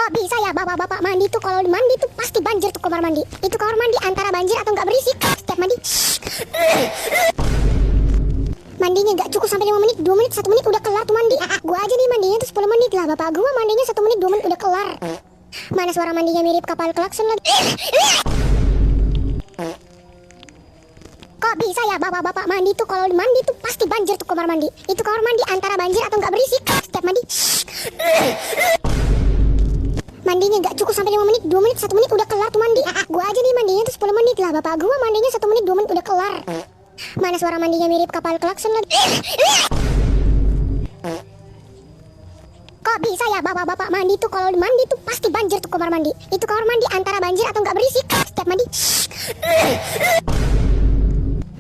Kok bisa ya bapak-bapak mandi tuh kalau mandi tuh pasti banjir tuh kamar mandi. Itu kamar mandi antara banjir atau nggak berisik. Setiap mandi. Mandinya nggak cukup sampai 5 menit, 2 menit, 1 menit udah kelar tuh mandi. Gua aja nih mandinya tuh 10 menit lah. Bapak gua mandinya 1 menit, 2 menit udah kelar. Mana suara mandinya mirip kapal klakson lagi. Kok bisa ya bapak-bapak mandi tuh kalau mandi tuh pasti banjir tuh kamar mandi. Itu kamar mandi antara banjir atau nggak berisik. Setiap mandi. Mandinya nggak cukup sampai 5 menit, 2 menit, 1 menit udah kelar tuh mandi. Gua aja nih mandinya tuh 10 menit lah. Bapak gua mandinya 1 menit, 2 menit udah kelar. Mana suara mandinya mirip kapal klakson lagi. Kok bisa ya bapak-bapak mandi tuh kalau mandi tuh pasti banjir tuh kamar mandi. Itu kamar mandi antara banjir atau nggak berisik. Setiap mandi.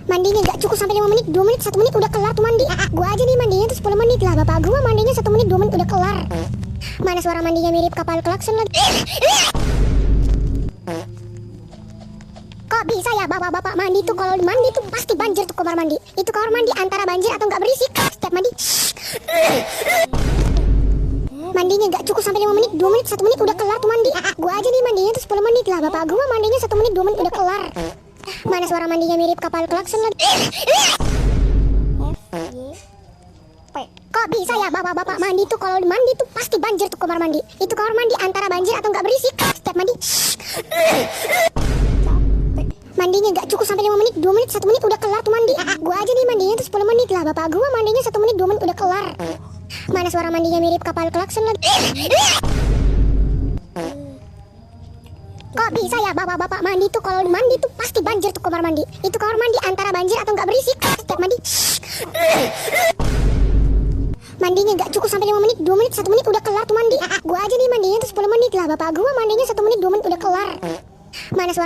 Mandinya nggak cukup sampai 5 menit, 2 menit, 1 menit udah kelar tuh mandi. Gua aja nih mandinya tuh 10 menit lah. Bapak gua mandinya 1 menit, 2 menit udah kelar. Mana suara mandinya mirip kapal klakson lagi. Kok bisa ya bapak-bapak mandi tuh kalau mandi tuh pasti banjir tuh kamar mandi. Itu kamar mandi antara banjir atau nggak berisik. Setiap mandi. Mandinya nggak cukup sampai 5 menit, 2 menit, 1 menit udah kelar tuh mandi. Gua aja nih mandinya tuh 10 menit lah. Bapak gua mandinya 1 menit, 2 menit udah kelar. Mana suara mandinya mirip kapal klakson lagi. Kok bisa ya bapak-bapak mandi tuh kalau mandi tuh pasti banjir tuh kamar mandi. Itu kamar mandi antara banjir atau nggak berisik. Setiap mandi. Mandinya nggak cukup sampai 5 menit, 2 menit, 1 menit udah kelar tuh mandi. Gua aja nih mandinya tuh 10 menit lah. Bapak gua mandinya 1 menit, 2 menit udah kelar. Mana suara mandinya mirip kapal klakson lagi. Kok bisa ya bapak-bapak mandi tuh kalau mandi tuh pasti banjir tuh kamar mandi. Itu kamar mandi antara banjir atau nggak berisik. Setiap mandi. Mandinya nggak cukup sampai 5 menit, 2 menit, 1 menit udah kelar tuh mandi. Gua aja nih mandinya tuh 10 menit lah. Bapak gua mandinya 1 menit, 2 menit udah kelar. Mana suara